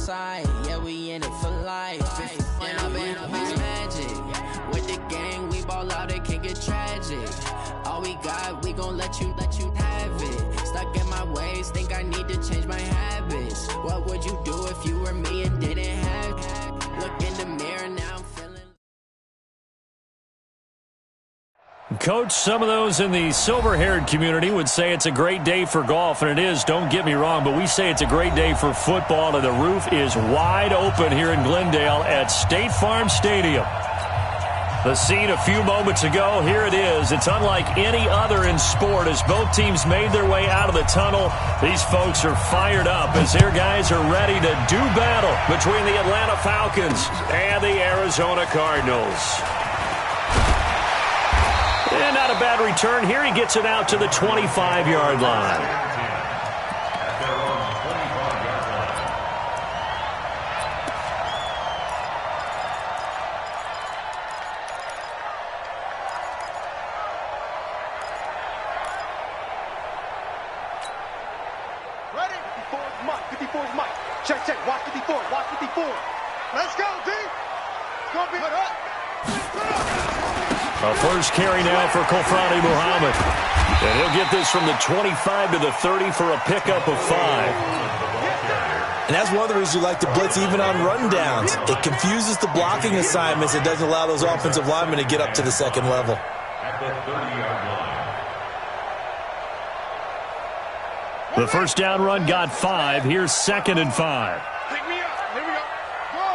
side. Yeah, we in it for life. And I've been magic. With the gang, we ball out, it can get tragic. All we got, we gon' let you have it. Stuck in my ways, think I need to change my habits. What would you do if you were me and didn't have it? Look in the mirror, now I'm feeling. Coach, some of those in the silver-haired community would say it's a great day for golf, and it is, don't get me wrong, but we say it's a great day for football, and the roof is wide open here in Glendale at State Farm Stadium. The scene a few moments ago, here it is. It's unlike any other in sport as both teams made their way out of the tunnel. These folks are fired up as their guys are ready to do battle between the Atlanta Falcons and the Arizona Cardinals. And not a bad return here. He gets it out to the 25-yard line. Ready? 54's Mike. 54's Mike. Check, check. Watch 54. Watch 54. Let's go, D. It's going to be put up. A first carry now for Flyfatguy Muhammad. And he'll get this from the 25 to the 30 for a pickup of 5. And that's one of the reasons you like to blitz even on rundowns. It confuses the blocking assignments. It doesn't allow those offensive linemen to get up to the second level. The first down run got 5. Here's 2nd and 5. Pick me up. Here we go. Go.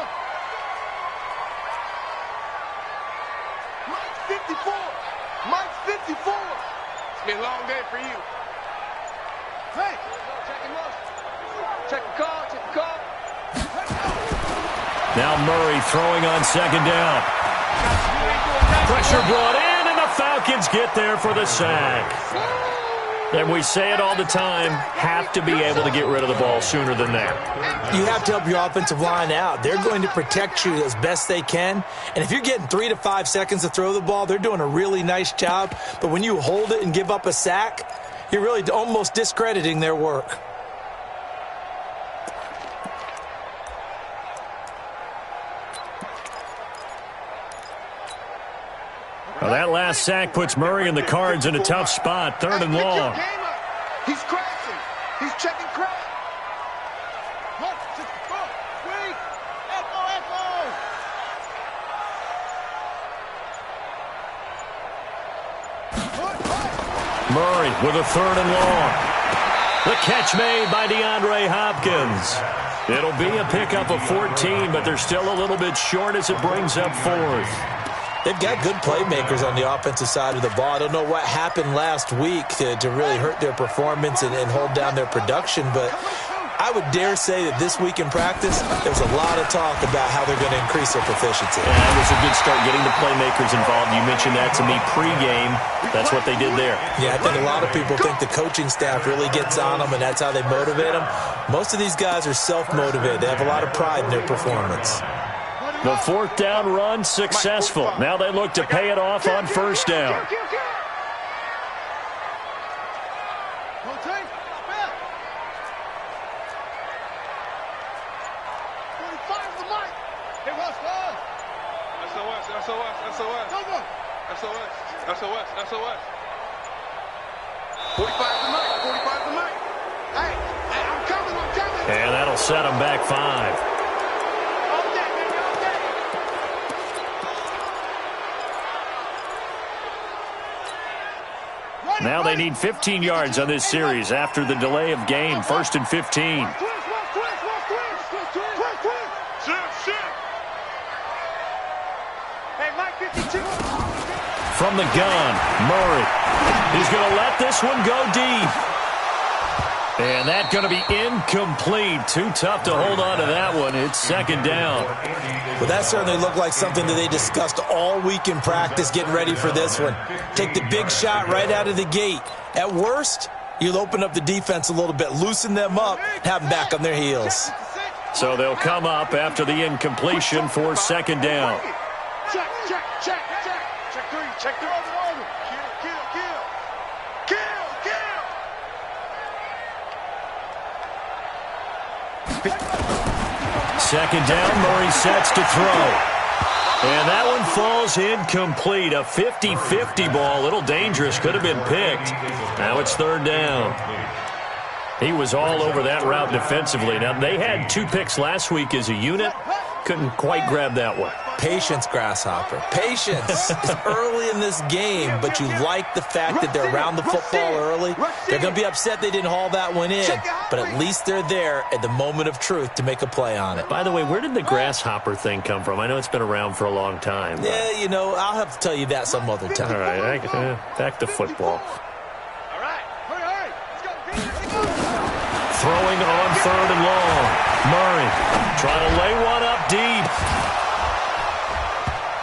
Mike 54. Mike 54. It's been a long day for you. Hey. Check him out. Check the call. Check the call. Now Murray throwing on 2nd down. Pressure brought in, and the Falcons get there for the sack. And we say it all the time, have to be able to get rid of the ball sooner than that. You have to help your offensive line out. They're going to protect you as best they can. And if you're getting 3 to 5 seconds to throw the ball, they're doing a really nice job. But when you hold it and give up a sack, you're really almost discrediting their work. Well, that last sack puts Murray and the Cards in a tough spot, 3rd and long. He's crashing. He's checking crash. Murray with a 3rd and long. The catch made by DeAndre Hopkins. It'll be a pickup of 14, but they're still a little bit short as it brings up 4th. They've got good playmakers on the offensive side of the ball. I don't know what happened last week to really hurt their performance and hold down their production, but I would dare say that this week in practice, there's a lot of talk about how they're going to increase their proficiency. Yeah, that was a good start getting the playmakers involved. You mentioned that to me pregame. That's what they did there. Yeah, I think a lot of people think the coaching staff really gets on them, and that's how they motivate them. Most of these guys are self-motivated. They have a lot of pride in their performance. The 4th down run successful. Now they look to pay it off on 1st down. SOS. 45 to Mike. 45 to Mike. Hey, I'm coming. And that'll set them back 5. Now they need 15 yards on this series after the delay of game. 1st and 15. From the gun, Murray. He's going to let this one go deep. And that's going to be incomplete. Too tough to hold on to that one. It's 2nd down. Well, that certainly looked like something that they discussed all week in practice, getting ready for this one. Take the big shot right out of the gate. At worst, you'll open up the defense a little bit, loosen them up, have them back on their heels. So they'll come up after the incompletion for 2nd down. Check. Check 3. Kill. Second down, Murray sets to throw. And that one falls incomplete. A 50-50 ball, a little dangerous, could have been picked. Now it's third down. He was all over that route defensively. Now, they had 2 picks last week as a unit. Couldn't quite grab that one. Patience, Grasshopper. Patience. It's early in this game, but you like the fact that they're around the football early. They're going to be upset they didn't haul that one in, but at least they're there at the moment of truth to make a play on it. By the way, where did the Grasshopper thing come from? I know it's been around for a long time. Yeah, you know, I'll have to tell you that some other time. All right, back to football. All right, hurry, let's go. Throwing on third and long. Murray trying to lay one up deep.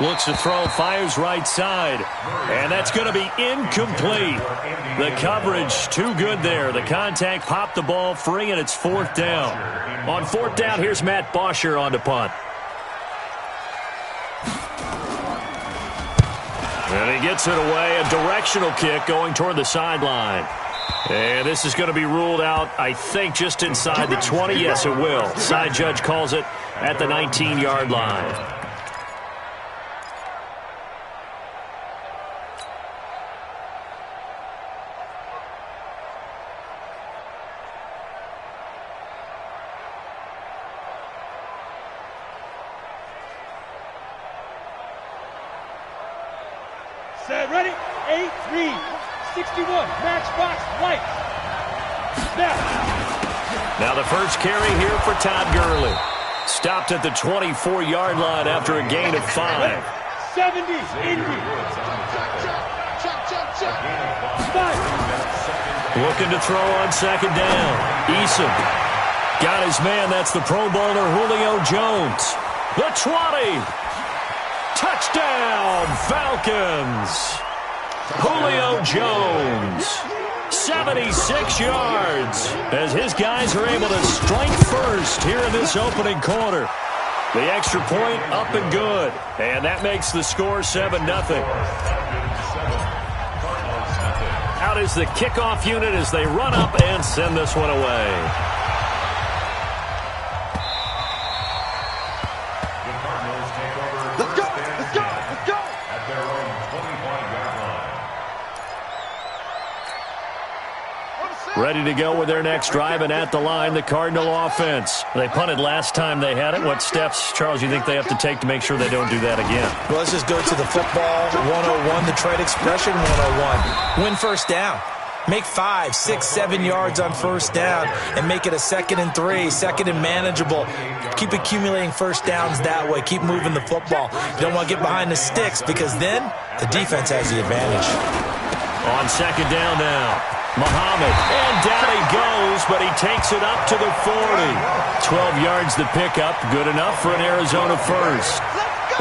Looks to throw, fires right side. And that's going to be incomplete. The coverage too good there. The contact popped the ball free, and it's fourth down. On fourth down, here's Matt Bosher on to punt. And he gets it away. A directional kick going toward the sideline. And this is going to be ruled out, I think, just inside the 20. Yes, it will. Side judge calls it at the 19-yard line. Set, ready, 8-3, 61, matchbox, lights. Now the first carry here for Todd Gurley. Stopped at the 24-yard line after a gain of 5. 70, Indy. Looking to throw on second down. Eason got his man. That's the Pro Bowler Julio Jones. The 20. Touchdown, Falcons. Julio Jones, 76 yards, as his guys are able to strike first here in this opening quarter. The extra point up and good, and that makes the score 7-0. Out is the kickoff unit as they run up and send this one away. Ready to go with their next drive, and at the line, the Cardinal offense. They punted last time they had it. What steps, Charles, you think they have to take to make sure they don't do that again? Well, let's just go to the football 101, the trade expression 101. Win first down. Make 5, 6, 7 yards on first down and make it a 2nd and 3, 2nd and manageable. Keep accumulating first downs that way. Keep moving the football. You don't want to get behind the sticks because then the defense has the advantage. On second down now, Muhammad, and down he goes, but he takes it up to the 40. 12 yards the pickup, good enough for an Arizona first.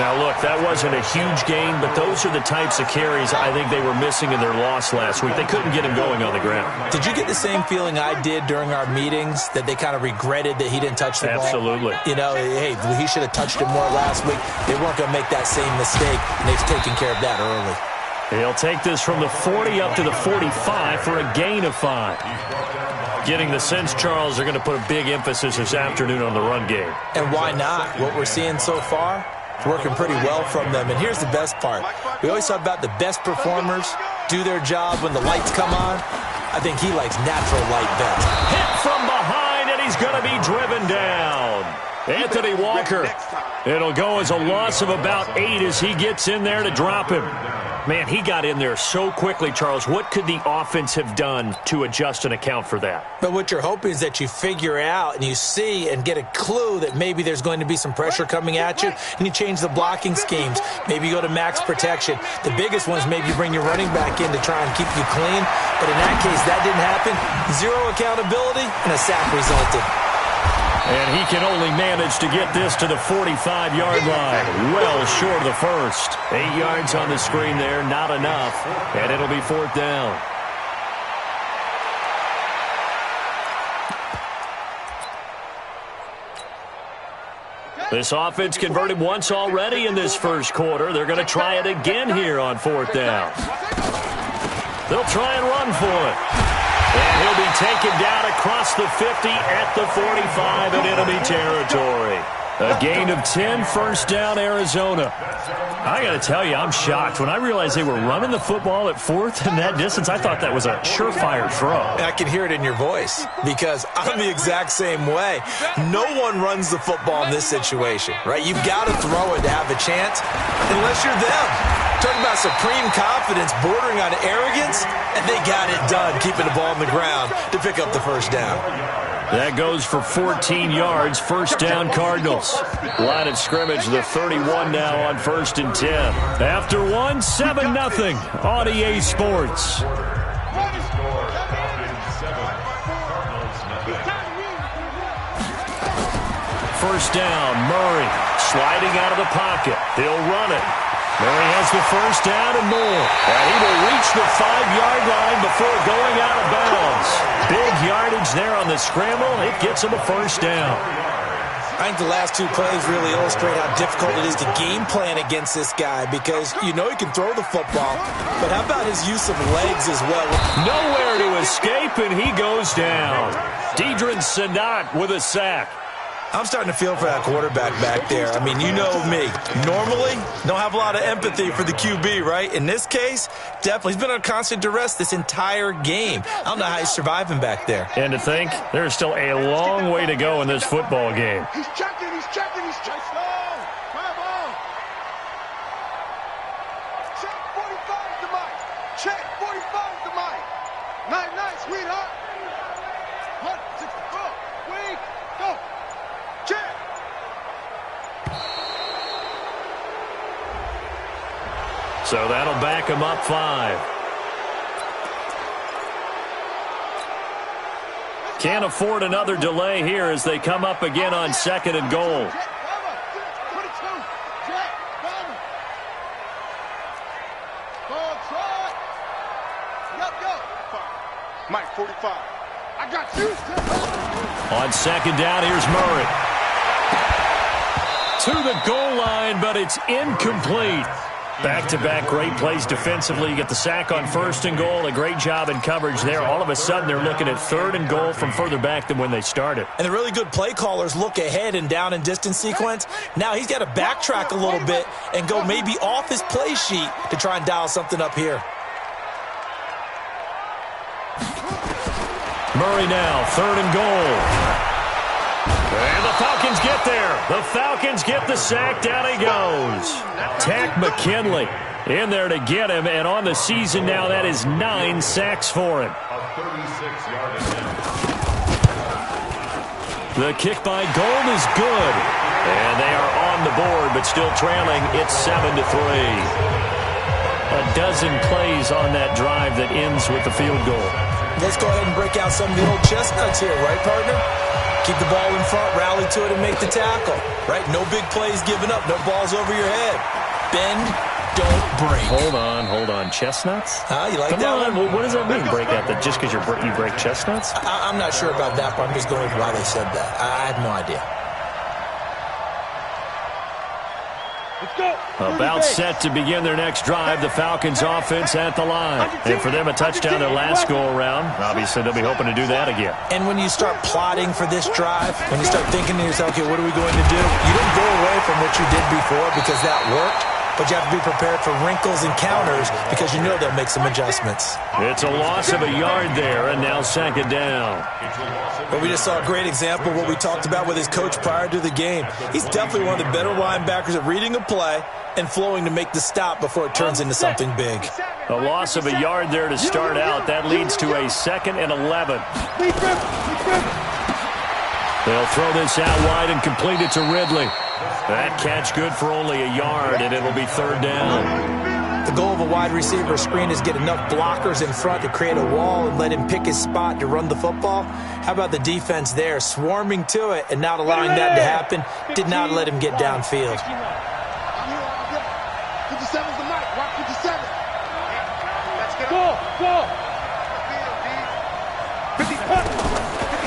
Now, look, that wasn't a huge gain, but those are the types of carries I think they were missing in their loss last week. They couldn't get him going on the ground. Did you get the same feeling I did during our meetings, that they kind of regretted that he didn't touch the ball? Absolutely. You know, hey, he should have touched it more last week. They weren't going to make that same mistake, and they've taken care of that early. He'll take this from the 40 up to the 45 for a gain of 5. Getting the sense, Charles, they're going to put a big emphasis this afternoon on the run game. And why not? What we're seeing so far, it's working pretty well from them. And here's the best part. We always talk about the best performers do their job when the lights come on. I think he likes natural light best. Hit from behind, and he's going to be driven down. Anthony Walker. It'll go as a loss of about 8 as he gets in there to drop him. Man, he got in there so quickly, Charles. What could the offense have done to adjust and account for that? But what you're hoping is that you figure out and you see and get a clue that maybe there's going to be some pressure coming at you, and you change the blocking schemes. Maybe you go to max protection. The biggest one is maybe you bring your running back in to try and keep you clean. But in that case, that didn't happen. 0 accountability, and a sack resulted. And he can only manage to get this to the 45-yard line. Well short of the first. 8 yards on the screen there, not enough. And it'll be fourth down. This offense converted once already in this first quarter. They're going to try it again here on fourth down. They'll try and run for it. And he'll be taken down across the 50 at the 45, and it'll be territory. A gain of 10, first down, Arizona. I got to tell you, I'm shocked. When I realized they were running the football at fourth in that distance, I thought that was a surefire throw. I can hear it in your voice because I'm the exact same way. No one runs the football in this situation, right? You've got to throw it to have a chance unless you're them. Talking about supreme confidence bordering on arrogance, and they got it done, keeping the ball on the ground to pick up the first down. That goes for 14 yards, first down Cardinals. Line of scrimmage, the 31 now on 1st and 10. After 1, 7-0 on EA Sports. First down, Murray sliding out of the pocket. He'll run it. Murray has the first down and more. And he will reach the 5-yard line before going out of bounds. Big yardage there on the scramble. It gets him a first down. I think the last two plays really illustrate how difficult it is to game plan against this guy because you know he can throw the football, but how about his use of legs as well? Nowhere to escape, and he goes down. Deidrin Sanat with a sack. I'm starting to feel for that quarterback back there. I mean, you know me. Normally, don't have a lot of empathy for the QB, right? In this case, definitely. He's been under constant duress this entire game. I don't know how he's surviving back there. And to think, there's still a long way to go in this football game. He's checking. Slow. Come on. Check 45 to Mike. Check 45 to Mike. Night, sweetheart. 164. Wait. Go. Check. So that'll back him up 5. Can't afford another delay here as they come up again on 2nd and goal. Mike, 45. I got you. On 2nd down, here's Murray. To the goal line, but it's incomplete. Back-to-back great plays defensively. You get the sack on 1st and goal. A great job in coverage there. All of a sudden, they're looking at 3rd and goal from further back than when they started. And the really good play callers look ahead and down and distance sequence. Now he's got to backtrack a little bit and go maybe off his play sheet to try and dial something up here. Murray now, 3rd and goal. And the Falcons get there. The Falcons get the sack. Down he goes. Tack McKinley in there to get him. And on the season now, that is 9 sacks for him. The kick by Gold is good. And they are on the board, but still trailing. It's 7-3. A dozen plays on that drive that ends with the field goal. Let's go ahead and break out some of the old chestnuts here, right, partner? Keep the ball in front, rally to it, and make the tackle, right? No big plays given up, no balls over your head. Bend, don't break. Hold on. Chestnuts? You like Come that on. one? What does that mean, break out? That just because you break chestnuts? I'm not sure about that, but I'm just going with why they said that. I have no idea. Let's go. About set to begin their next drive, the Falcons offense at the line. And for them, a touchdown their last go-around. Obviously, they'll be hoping to do that again. And when you start plotting for this drive, when you start thinking to yourself, okay, what are we going to do? You don't go away from what you did before because that worked, but you have to be prepared for wrinkles and counters because you know they'll make some adjustments. It's a loss of a yard there, and now 2nd down. But we just saw a great example of what we talked about with his coach prior to the game. He's definitely one of the better linebackers at reading a play and flowing to make the stop before it turns into something big. A loss of a yard there to start out. That leads to a 2nd and 11. They'll throw this out wide and complete it to Ridley. That catch good for only a yard, and it'll be 3rd down. The goal of a wide receiver screen is get enough blockers in front to create a wall and let him pick his spot to run the football. How about the defense there, swarming to it and not allowing that to happen? Did not let him get downfield. 57's the mic. Rock 57. Let's get Go. 50.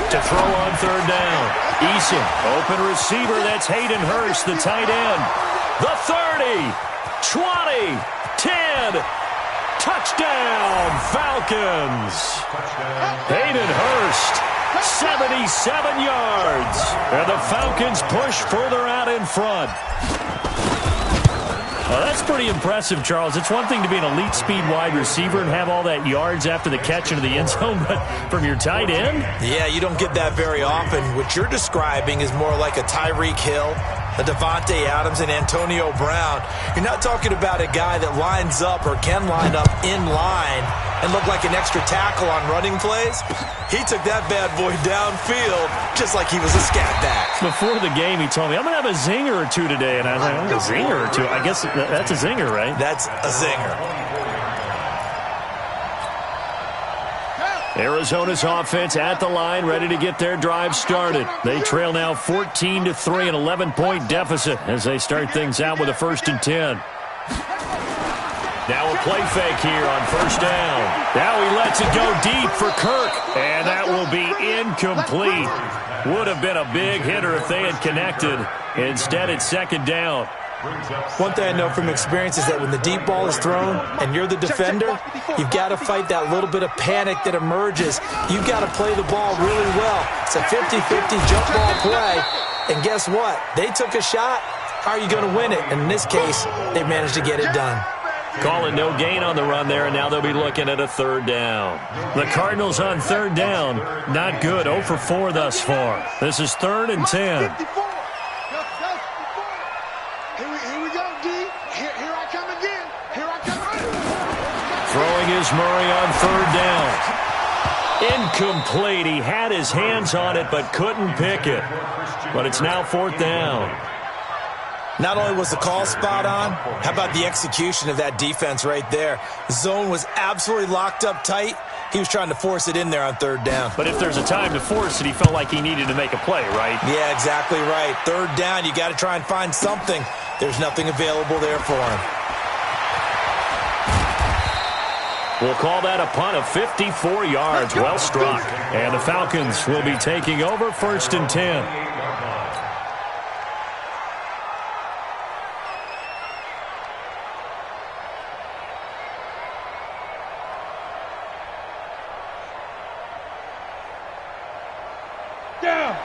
To throw on 3rd down. Eason, open receiver. That's Hayden Hurst, the tight end. The 30, 20, 10. Touchdown, Falcons. Hayden Hurst 77 yards. And the Falcons push further out in front. Well, that's pretty impressive, Charles. It's one thing to be an elite speed wide receiver and have all that yards after the catch into the end zone, but from your tight end? Yeah, you don't get that very often. What you're describing is more like a Tyreek Hill, a Devontae Adams, and Antonio Brown. You're not talking about a guy that lines up or can line up in line and look like an extra tackle on running plays. He took that bad boy downfield just like he was a scat back. Before the game, he told me, I'm going to have a zinger or two today. And I was like, oh, a zinger or two? I guess that's a zinger, right? That's a zinger. Arizona's offense at the line, ready to get their drive started. They trail now 14-3, an 11-point deficit as they start things out with a 1st and 10. Now a play fake here on 1st down. Now he lets it go deep for Kirk, and that will be incomplete. Would have been a big hitter if they had connected. Instead, it's 2nd down. One thing I know from experience is that when the deep ball is thrown and you're the defender, you've got to fight that little bit of panic that emerges. You've got to play the ball really well. It's a 50-50 jump ball play, and guess what? They took a shot. How are you going to win it? And in this case, they managed to get it done. Call it no gain on the run there, and now they'll be looking at a 3rd down. The Cardinals on 3rd down, not good, 0 for 4 thus far. This is 3rd and 10. Here we go, D. Here I come again. Here I come. Throwing is Murray on 3rd down. Incomplete. He had his hands on it but couldn't pick it. But it's now 4th down. Not only was the call spot on, how about the execution of that defense right there? The zone was absolutely locked up tight. He was trying to force it in there on 3rd down. But if there's a time to force it, he felt like he needed to make a play, right? Yeah, exactly right. 3rd down, you got to try and find something. There's nothing available there for him. We'll call that a punt of 54 yards. Well struck. And the Falcons will be taking over 1st and 10.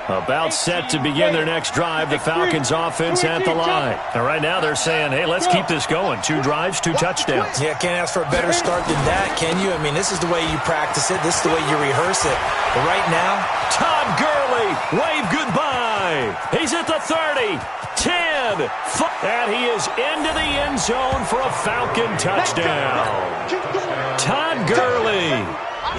About set to begin their next drive, the Falcons offense at the line. And right now they're saying, hey, let's keep this going. 2 drives, 2 touchdowns. Yeah, can't ask for a better start than that, can you? I mean, this is the way you practice it. This is the way you rehearse it. But right now, Todd Gurley, wave goodbye. He's at the 30, 10, and he is into the end zone for a Falcon touchdown. Todd Gurley.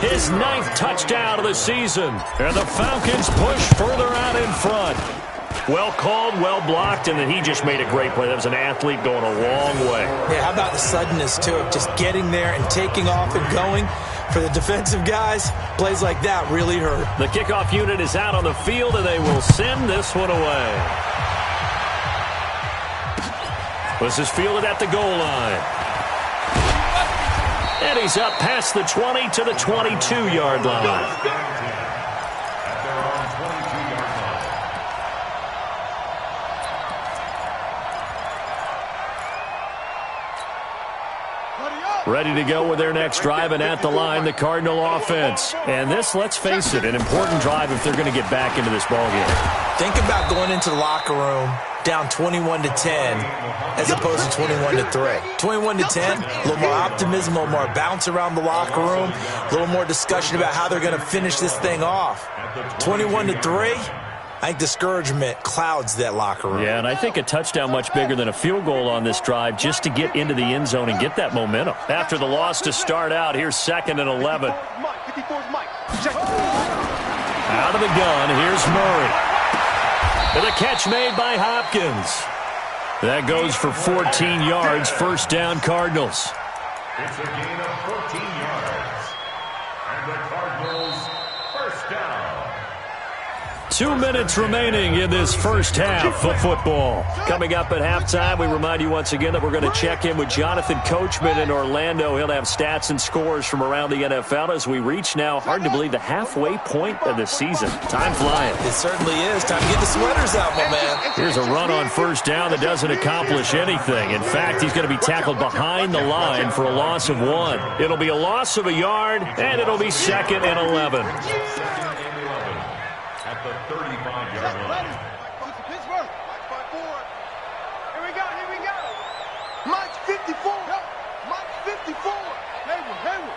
His 9th touchdown of the season. And the Falcons push further out in front. Well called, well blocked, and then he just made a great play. That was an athlete going a long way. Yeah, how about the suddenness to it? Just getting there and taking off and going. For the defensive guys, plays like that really hurt. The kickoff unit is out on the field, and they will send this one away. This is fielded at the goal line. And he's up past the 20 to the 22-yard line. Ready to go with their next drive, and at the line, the Cardinal offense. And this, let's face it, an important drive if they're going to get back into this ballgame. Think about going into the locker room down 21-10 as opposed to 21-3. 21-10, a little more optimism, a little more bounce around the locker room, a little more discussion about how they're going to finish this thing off. 21-3, I think discouragement clouds that locker room. Yeah, and I think a touchdown much bigger than a field goal on this drive just to get into the end zone and get that momentum. After the loss to start out, here's 2nd and 11. Out of the gun, here's Murray. And a catch made by Hopkins. That goes for 14 yards, 1st down Cardinals. It's a gain of 14 yards. And the Cardinals, 1st down. 2 minutes remaining in this first half of football. Coming up at halftime, we remind you once again that we're going to check in with Jonathan Coachman in Orlando. He'll have stats and scores from around the NFL as we reach now, hard to believe, the halfway point of the season. Time flying. It certainly is. Time to get the sweaters out, my man. Here's a run on 1st down that doesn't accomplish anything. In fact, he's going to be tackled behind the line for a loss of 1. It'll be a loss of a yard, and it'll be 2nd and 11. at the 35-yard line. Pittsburgh. Mike 54. Here we go. Mike 54. Mike 54. Hayward.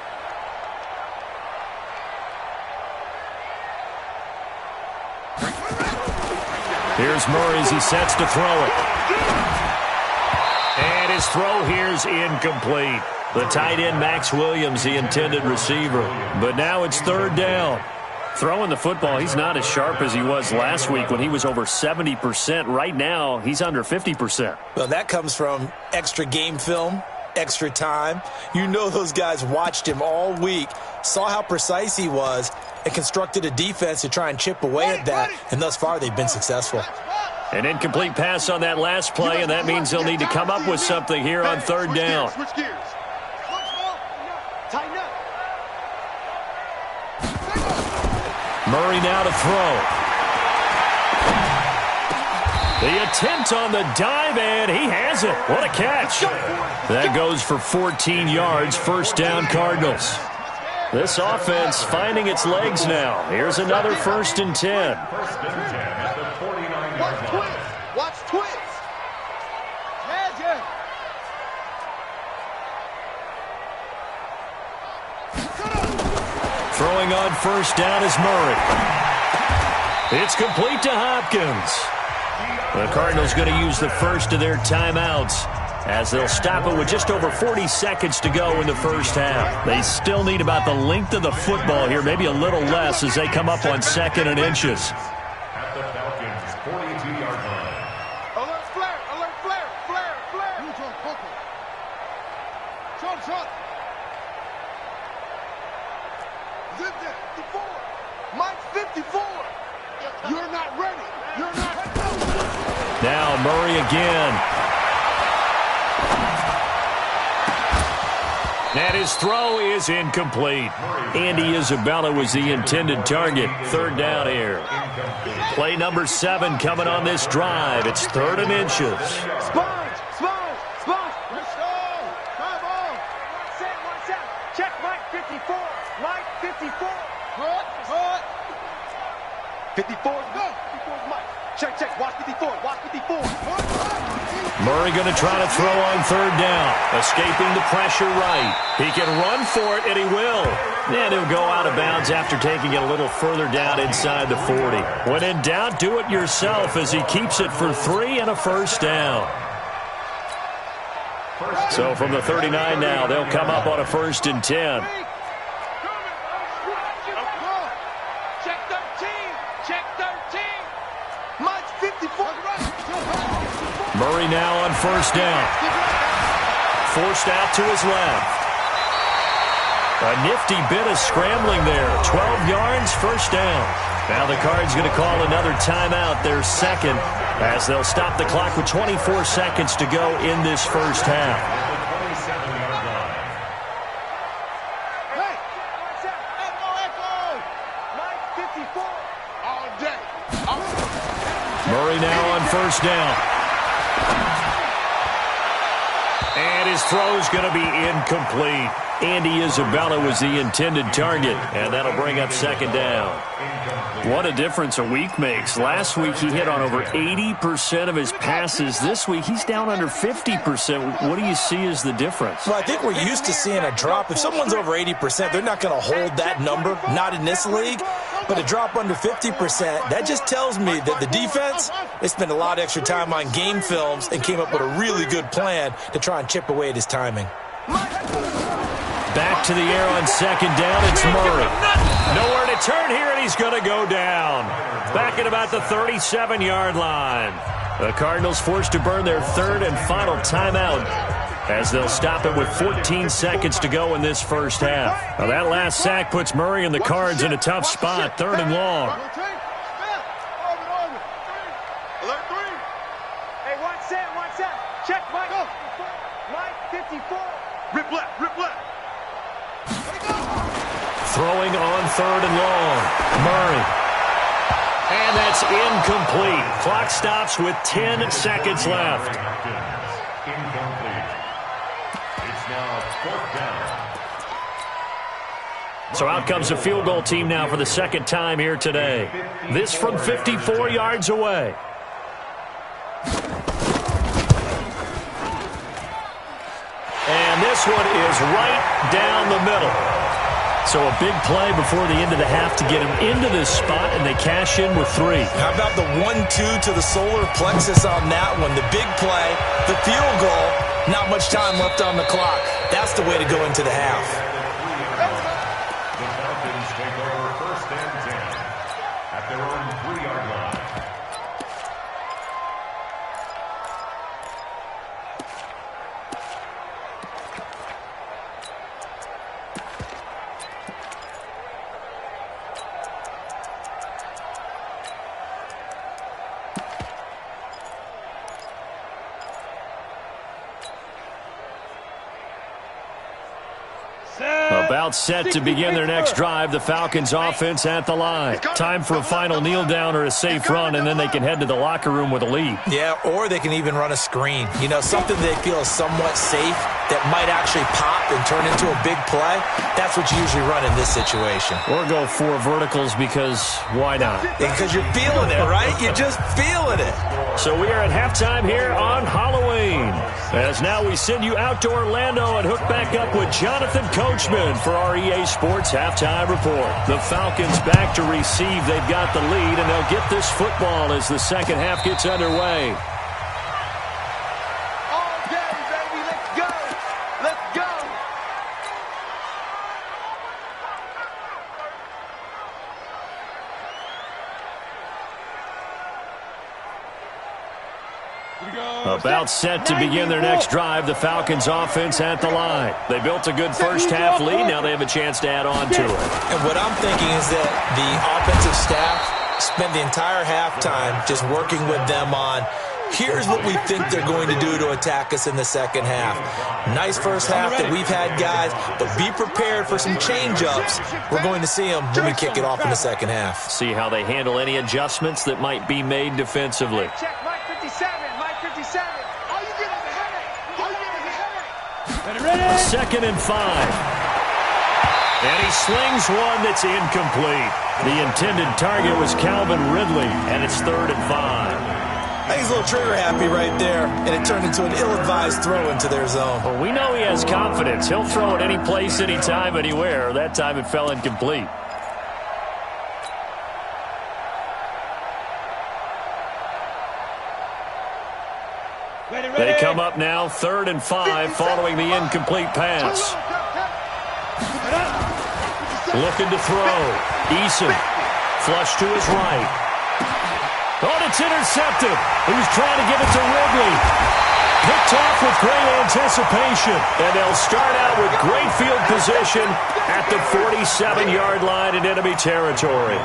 Here's Murray as he sets to throw it. And his throw here's incomplete. The tight end, Max Williams, the intended receiver. But now it's third down. Throwing the football, he's not as sharp as he was last week when he was over 70%. Right now, he's under 50%. Well, that comes from extra game film, extra time. You know those guys watched him all week, saw how precise he was, and constructed a defense to try and chip away at that. And thus far, they've been successful. An incomplete pass on that last play, and that means they'll need to come up with something here on third down. Switch gears. Tighten up. Murray now to throw. The attempt on the dive, and he has it. What a catch. That goes for 14 yards, first down Cardinals. This offense finding its legs now. Here's another 1st and 10. First and 10 at the 49-yard line. Watch twins. Yeah. Throwing on first down is Murray. It's complete to Hopkins. The Cardinals going to use the first of their timeouts as they'll stop it with just over 40 seconds to go in the first half. They still need about the length of the football here, maybe a little less as they come up on 2nd and inches. At the Falcons' 42-yard line. Alert flare. Shot. Zip that. 54. Mike 54. You're not ready. Now Murray again. And his throw is incomplete. Andy Isabella was the intended target. Third down here. Play number 7 coming on this drive. It's 3rd and inches. Sponge. Let's go. Come on. One set. Check Mike 54. Mike 54. Hut. 54. Go. 54's Mike. Check. Watch 54. Murray going to try to throw on third down. Escaping the pressure right. He can run for it, and he will. And he'll go out of bounds after taking it a little further down inside the 40. When in doubt, do it yourself as he keeps it for 3 and a first down. So from the 39 now, they'll come up on a 1st and 10. Murray now on first down. Forced out to his left. A nifty bit of scrambling there. 12 yards, first down. Now the Cards going to call another timeout, their 2nd, as they'll stop the clock with 24 seconds to go in this first half. Murray now on first down. And his throw's going to be incomplete. Andy Isabella was the intended target, and that'll bring up 2nd down. What a difference a week makes. Last week he hit on over 80% of his passes. This week he's down under 50%. What do you see as the difference? Well, I think we're used to seeing a drop. If someone's over 80%, they're not going to hold that number, not in this league. But a drop under 50%, that just tells me that the defense, they spent a lot of extra time on game films and came up with a really good plan to try and chip away at his timing. Back to the air on 2nd down, it's Murray. Nowhere to turn here, and he's going to go down. Back at about the 37-yard line. The Cardinals forced to burn their 3rd and final timeout as they'll stop it with 14 seconds to go in this first half. Now that last sack puts Murray and the Cards in a tough spot, 3rd and long. Alert 3. Hey, one set. Check Mike. Mike 54. Rip left. Throwing on 3rd and long. Murray. And that's incomplete. Clock stops with 10 seconds left. Incomplete. It's now 4th down. So out comes a field goal team now for the second time here today. This from 54 yards away. And this one is right down the middle. So a big play before the end of the half to get him into this spot, and they cash in with 3. How about the 1-2 to the solar plexus on that one? The big play, the field goal, not much time left on the clock. That's the way to go into the half. The Falcons take over first and 10 at their own 3-yard line. About set to begin their next drive. The Falcons offense at the line. Time for a final kneel down or a safe run, and then they can head to the locker room with a lead. Yeah, or they can even run a screen. You know, something they feel is somewhat safe that might actually pop and turn into a big play. That's what you usually run in this situation. Or go 4 verticals because why not? Because you're feeling it, right? You're just feeling it. So we are at halftime here on Halloween. As now we send you out to Orlando and hook back up with Jonathan Coachman for our EA Sports Halftime Report. The Falcons back to receive. They've got the lead, and they'll get this football as the second half gets underway. All day, baby. Let's go. Let's go. About set to begin their next drive. The Falcons offense at the line. They built a good first half lead. Now they have a chance to add on to it. And what I'm thinking is that the offensive staff spent the entire halftime just working with them on, here's what we think they're going to do to attack us in the second half. Nice first half that we've had, guys, but be prepared for some change-ups. We're going to see them when we kick it off in the second half. See how they handle any adjustments that might be made defensively. Check Mike 57. Mike 57. All you get is a headache. All you get is a headache. Second and 5. And he slings one that's incomplete. The intended target was Calvin Ridley, and it's 3rd and 5. I think he's a little trigger happy right there, and it turned into an ill-advised throw into their zone. Well, we know he has confidence. He'll throw it any place, anytime, anywhere. That time it fell incomplete. They come up now, 3rd and 5, following the incomplete pass. Looking to throw. Eason, flush to his right. Oh, and it's intercepted. He was trying to give it to Ridley. Picked off with great anticipation. And they'll start out with great field position at the 47-yard line in enemy territory.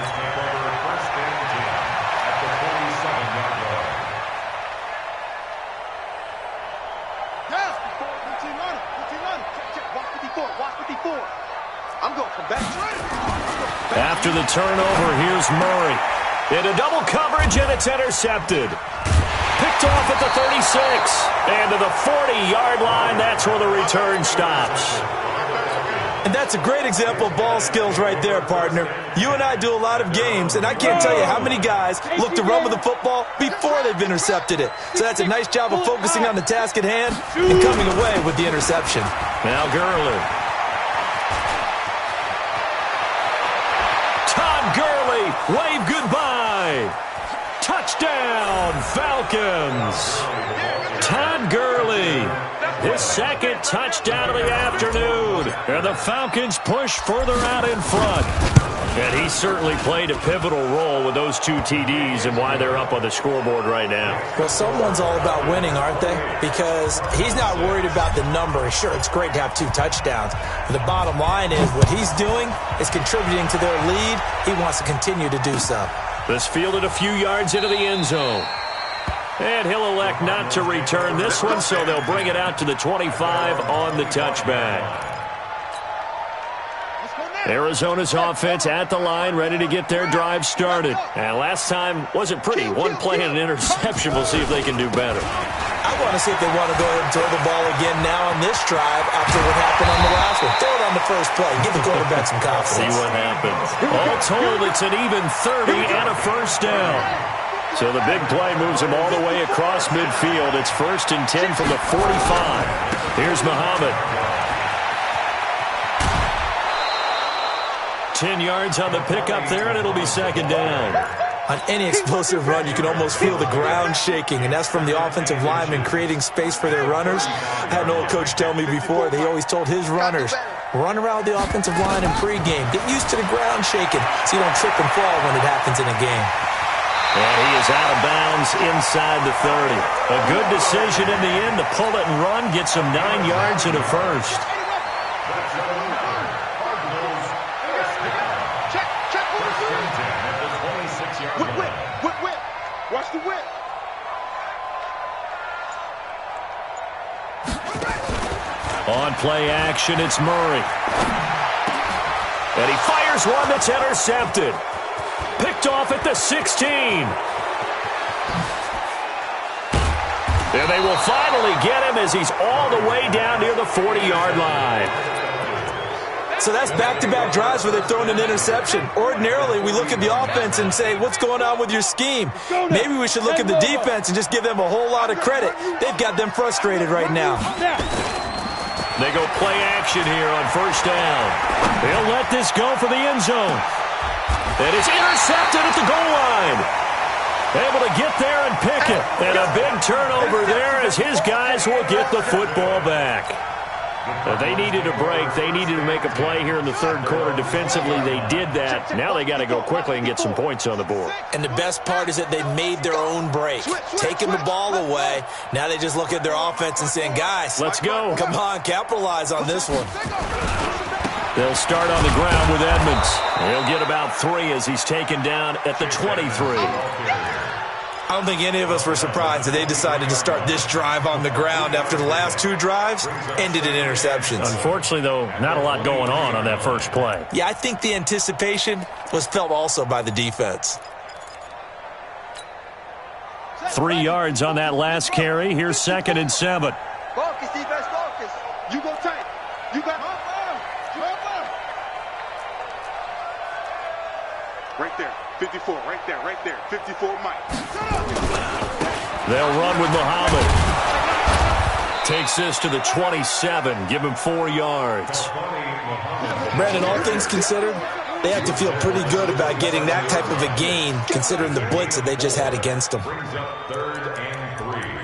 After the turnover, here's Murray. Into double coverage, and it's intercepted. Picked off at the 36. And to the 40-yard line, that's where the return stops. And that's a great example of ball skills right there, partner. You and I do a lot of games, and I can't tell you how many guys look to run with the football before they've intercepted it. So that's a nice job of focusing on the task at hand and coming away with the interception. Now Gurley. Gurley, wave goodbye. Touchdown, Falcons. Todd Gurley, his second touchdown of the afternoon. And the Falcons push further out in front. And he certainly played a pivotal role with those 2 TDs and why they're up on the scoreboard right now. Well, someone's all about winning, aren't they? Because he's not worried about the number. Sure, it's great to have 2 touchdowns. But the bottom line is what he's doing is contributing to their lead. He wants to continue to do so. This fielded a few yards into the end zone. And he'll elect not to return this one, so they'll bring it out to the 25 on the touchback. Arizona's offense at the line, ready to get their drive started. And last time wasn't pretty. One play and an interception. We'll see if they can do better. I want to see if they want to go ahead and throw the ball again now on this drive after what happened on the last one. Throw it on the first play. Give the quarterback some confidence. See what happens. All told, it's an even 30 and a first down. So the big play moves him all the way across midfield. It's 1st and 10 from the 45. Here's Muhammad. 10 yards on the pickup there, and it'll be 2nd down. On any explosive run, you can almost feel the ground shaking, and that's from the offensive linemen creating space for their runners. I had an old coach tell me before, they always told his runners, run around the offensive line in pregame. Get used to the ground shaking so you don't trip and fall when it happens in a game. And he is out of bounds inside the 30. A good decision in the end to pull it and run, gets him 9 yards and a first. Whip. Watch the whip. On play action, it's Murray. And he fires one that's intercepted. Picked off at the 16. And they will finally get him as he's all the way down near the 40-yard line. So that's back-to-back drives where they've thrown an interception. Ordinarily, we look at the offense and say, what's going on with your scheme? Maybe we should look at the defense and just give them a whole lot of credit. They've got them frustrated right now. They go play action here on 1st down. They'll let this go for the end zone. And it's intercepted at the goal line. Able to get there and pick it. And a big turnover there as his guys will get the football back. But they needed a break. They needed to make a play here in the 3rd quarter. Defensively, they did that. Now they got to go quickly and get some points on the board. And the best part is that they made their own break. Taking the ball away. Now they just look at their offense and saying, guys, let's go. Come on, capitalize on this one. They'll start on the ground with Edmonds. He'll get about 3 as he's taken down at the 23. I don't think any of us were surprised that they decided to start this drive on the ground after the last 2 drives ended in interceptions. Unfortunately, though, not a lot going on that first play. Yeah, I think the anticipation was felt also by the defense. 3 yards on that last carry. Here's 2nd and 7. Focus, defense, focus. You go tight. You got right there. 54, right there. 54, Mike. They'll run with Muhammad. Takes this to the 27. Give him 4 yards. Brandon, all things considered, they have to feel pretty good about getting that type of a gain, considering the blitz that they just had against them. Brings up 3rd and 3.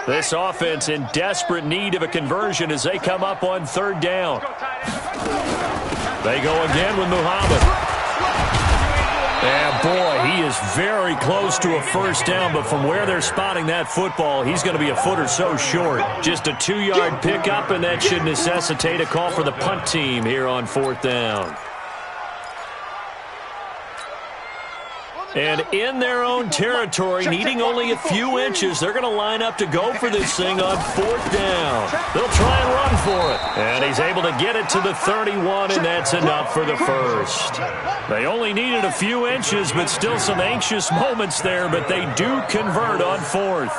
This offense in desperate need of a conversion as they come up on 3rd down. They go again with Muhammad. And boy, he is very close to a first down, but from where they're spotting that football, he's going to be a foot or so short. Just a 2-yard pickup, and that should necessitate a call for the punt team here on 4th down. And in their own territory, needing only a few inches, they're going to line up to go for this thing on 4th down. They'll try and run for it. And he's able to get it to the 31, and that's enough for the first. They only needed a few inches, but still some anxious moments there, but they do convert on 4th.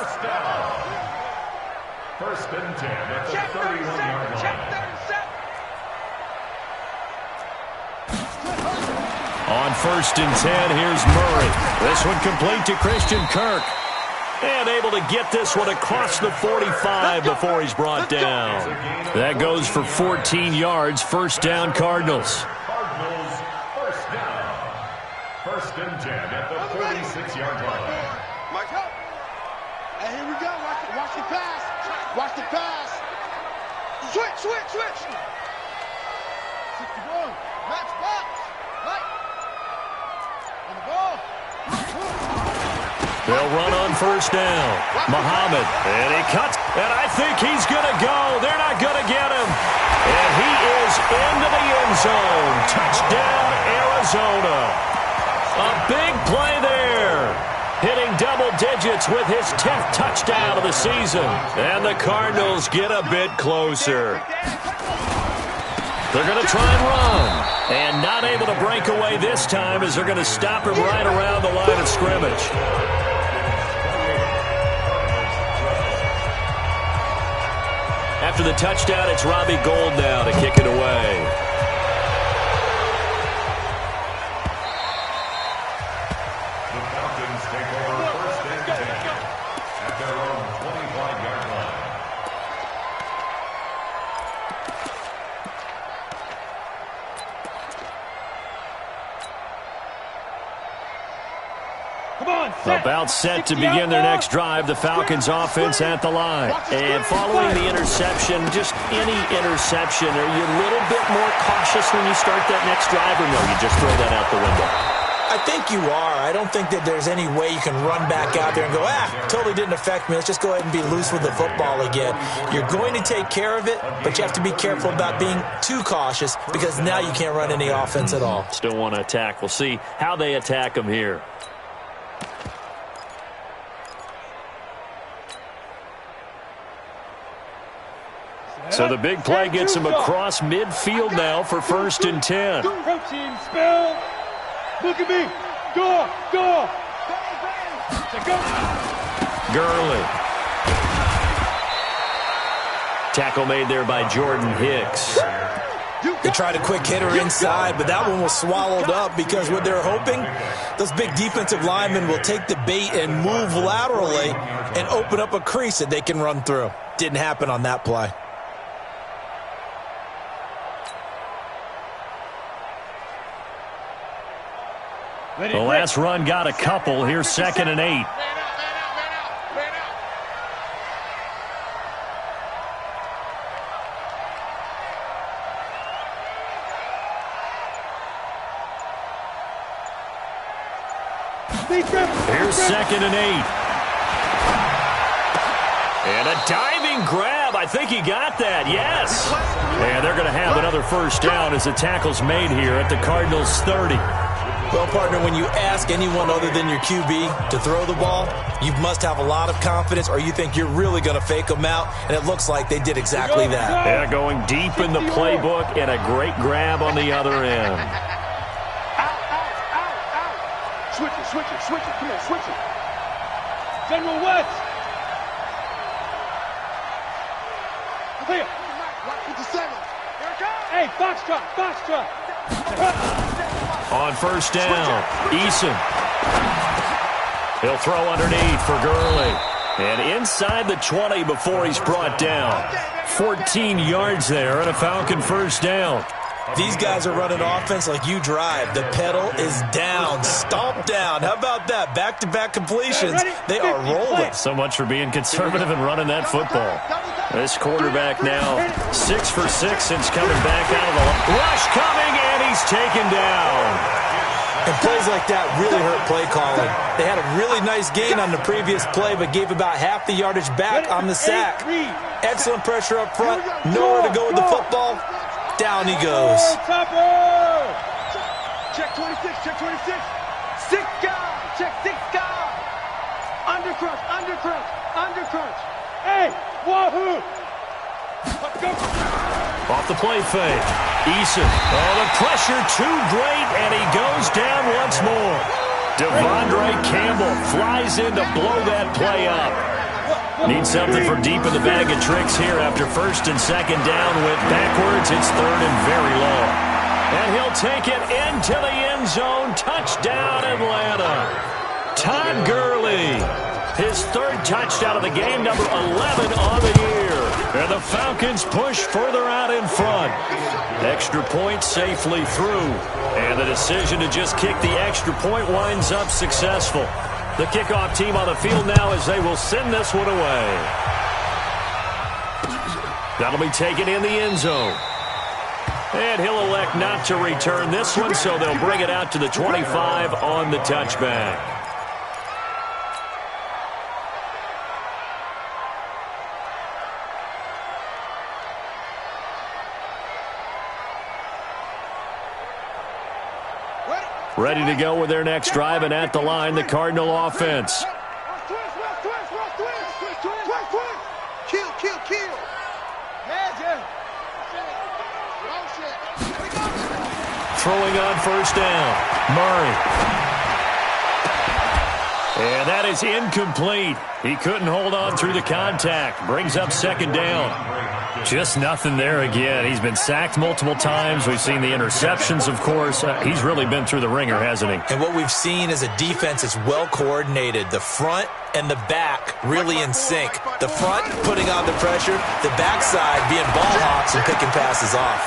1st and 10 at the 31-yard line. On 1st and 10, here's Murray. This one complete to Christian Kirk. And able to get this one across the 45 before he's brought down. That goes for 14 yards. 1st down, Cardinals. Cardinals, 1st down. 1st and 10 at the 46-yard line. Mike, and here we go. Watch the pass. Watch the pass. Switch. 61. Match box. Right. They'll run on 1st down. Muhammad, and he cuts, and I think he's going to go. They're not going to get him. And he is into the end zone. Touchdown, Arizona. A big play there. Hitting double digits with his 10th touchdown of the season. And the Cardinals get a bit closer. They're going to try and run. And not able to break away this time as they're going to stop him right around the line of scrimmage. After the touchdown, it's Robbie Gould now to kick it away. The Falcons take over first and 10 at their own 25-yard line. About set to begin their next drive, the Falcons offense at the line. And following the interception, just any interception, are you a little bit more cautious when you start that next drive, or no, you just throw that out the window? I think you are. I don't think that there's any way you can run back out there and go, totally didn't affect me. Let's just go ahead and be loose with the football again. You're going to take care of it, but you have to be careful about being too cautious because now you can't run any offense at all. Still want to attack. We'll see how they attack them here. So the big play gets him across midfield now for 1st and 10. Approaching, spell. Look at me. Go. Gurley. Tackle made there by Jordan Hicks. They tried a quick hitter inside, but that one was swallowed up because what they're hoping, those big defensive linemen will take the bait and move laterally and open up a crease that they can run through. Didn't happen on that play. The last run got a couple. Here's 2nd and 8. Here's 2nd and 8. And a diving grab. I think he got that. Yes. And they're going to have another first down as the tackle's made here at the Cardinals' 30. Well, partner, when you ask anyone other than your QB to throw the ball, you must have a lot of confidence or you think you're really going to fake them out, and it looks like they did exactly that. Yeah, going deep in the playbook and a great grab on the other end. Switch it. Come on, switch it. General West. Here. 57. Hey, Foxtrot. On first down, Eason. He'll throw underneath for Gurley. And inside the 20 before he's brought down. 14 yards there and a Falcon first down. These guys are running offense like you drive. The pedal is down, stomped down. How about that? Back-to-back completions. They are rolling. So much for being conservative and running that football. This quarterback now 6 for 6 since coming back out of the rush coming, and he's taken down. And plays like that really hurt play calling. They had a really nice gain on the previous play, but gave about half the yardage back on the sack. Excellent pressure up front. Nowhere to go with the football. Down he goes. Check 26. 6 guys. Check 6 guys. Undercrunch. Hey, wahoo. Let's go. Off the play fake. Eason. Oh, the pressure too great, and he goes down once more. Devondre Campbell flies in to blow that play up. Need something for deep in the bag of tricks here after 1st and 2nd down. Went backwards. It's 3rd and very long. And he'll take it into the end zone. Touchdown, Atlanta. Todd Gurley. His 3rd touchdown of the game, number 11 on the year. And the Falcons push further out in front. Extra point safely through. And the decision to just kick the extra point winds up successful. The kickoff team on the field now as they will send this one away. That'll be taken in the end zone. And he'll elect not to return this one, so they'll bring it out to the 25 on the touchback. Ready to go with their next drive, and at the line, the Cardinal offense. Kill. throwing on first down. Murray. And that is incomplete. He couldn't hold on through the contact. Brings up second down. Just nothing there again. He's been sacked multiple times. We've seen the interceptions, of course. He's really been through the ringer, hasn't he? And what we've seen is a defense that's well coordinated. The front and the back really in sync. The front putting on the pressure, the backside being ball hawks and picking passes off.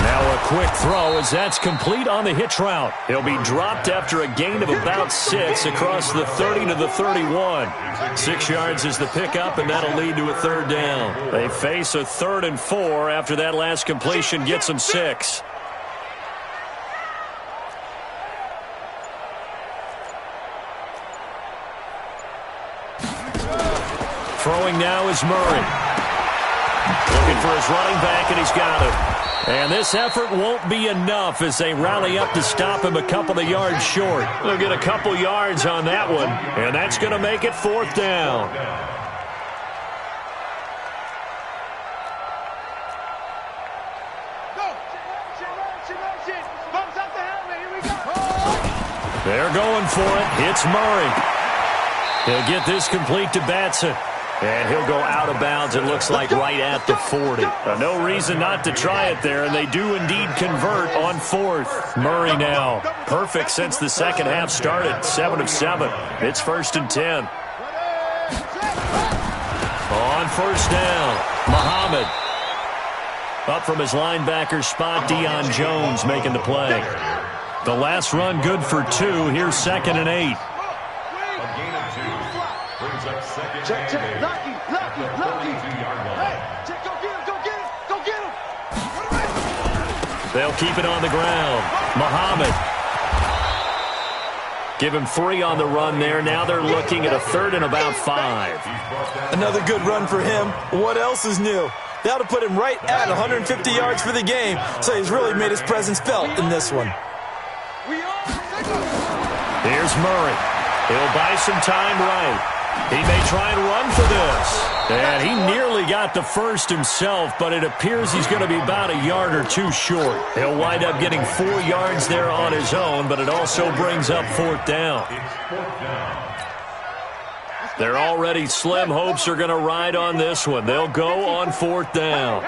Now a quick throw as that's complete on the hitch route. He'll be dropped after a gain of about 6 across the 30 to the 31. 6 yards is the pickup, and that'll lead to a third down. They face a 3rd and 4 after that last completion gets them 6. Throwing now is Murray. Looking for his running back, and he's got it. And this effort won't be enough as they rally up to stop him a couple of yards short. They'll get a couple yards on that one, and that's going to make it 4th down. They're going for it. It's Murray. He'll get this complete to Batson. And he'll go out of bounds, it looks like, right at the 40. No reason not to try it there, and they do indeed convert on 4th. Murray now. Perfect since the second half started. 7 of 7. It's 1st and 10. On first down, Muhammad. Up from his linebacker spot, Deion Jones making the play. The last run good for 2. Here's 2nd and 8. Check, Lucky. Hey, check, go get him. They'll keep it on the ground. Muhammad. Give him 3 on the run there. Now they're looking at a 3rd and about 5. Another good run for him. What else is new? That'll put him right at 150 yards for the game, so he's really made his presence felt in this one. Here's Murray. He'll buy some time right. He may try and run for this. And he nearly got the first himself, but it appears he's going to be about a yard or 2 short. He'll wind up getting 4 yards there on his own, but it also brings up 4th down. Their already slim hopes are going to ride on this one. They'll go on 4th down.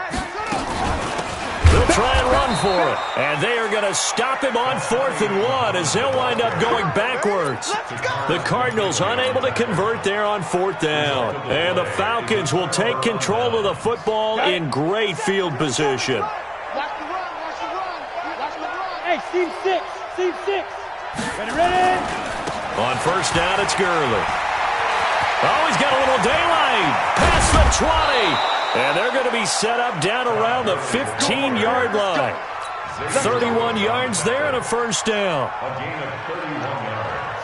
They'll try and run for it. And they are going to stop him on 4th and 1 as they'll wind up going backwards. The Cardinals unable to convert there on 4th down. And the Falcons will take control of the football in great field position. Hey, Team 6. Ready? On first down, it's Gurley. Oh, he's got a little daylight. Past the 20. And they're going to be set up down around the 15-yard line. 31 yards there and a first down. A gain of 31 yards.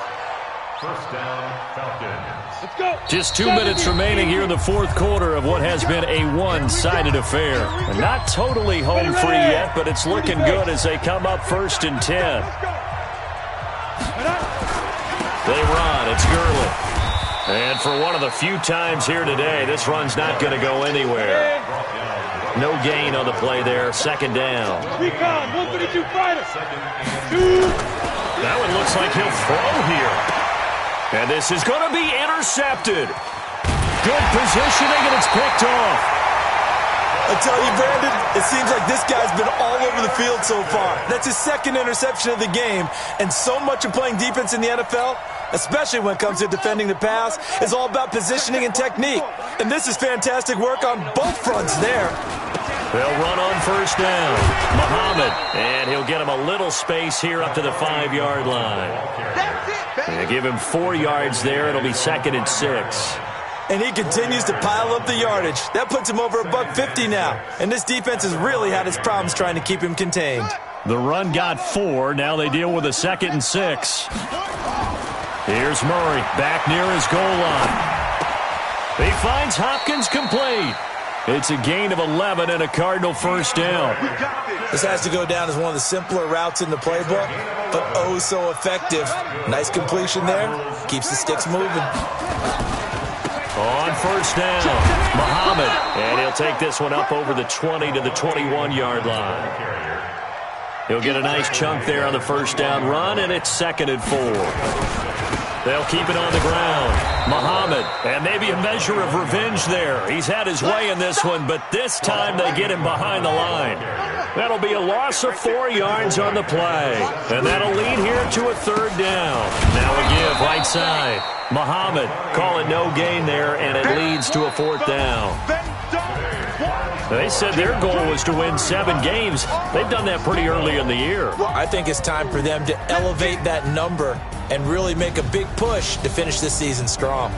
First down, Falcons. Let's go. Just 2 minutes remaining here in the 4th quarter of what has been a one-sided affair. And not totally home free yet, but it's looking good as they come up 1st and 10. They run. It's Gurley. And for one of the few times here today, this run's not going to go anywhere. No gain on the play there. 2nd down. Recon, 132 fighter. That one looks like he'll throw here. And this is going to be intercepted. Good positioning, and it's picked off. I tell you, Brandon, it seems like this guy's been all over the field so far. That's his 2nd interception of the game. And so much of playing defense in the NFL, especially when it comes to defending the pass, is all about positioning and technique. And this is fantastic work on both fronts there. They'll run on first down. Muhammad. And he'll get him a little space here up to the 5-yard line. They give him 4 yards there. It'll be 2nd and 6. And he continues to pile up the yardage. That puts him over $150 now. And this defense has really had its problems trying to keep him contained. The run got 4. Now they deal with a 2nd and 6. Here's Murray back near his goal line. He finds Hopkins complete. It's a gain of 11 and a Cardinal first down. This has to go down as one of the simpler routes in the playbook, but oh so effective. Nice completion there. Keeps the sticks moving. On first down, Muhammad. And he'll take this one up over the 20 to the 21-yard line. He'll get a nice chunk there on the first down run, and it's 2nd and 4. They'll keep it on the ground. Muhammad, and maybe a measure of revenge there. He's had his way in this one, but this time they get him behind the line. That'll be a loss of 4 yards on the play. And that'll lead here to a 3rd down. Now a give right side. Muhammad calling no gain there, and it leads to a 4th down. They said their goal was to win 7 games. They've done that pretty early in the year. I think it's time for them to elevate that number and really make a big push to finish this season strong.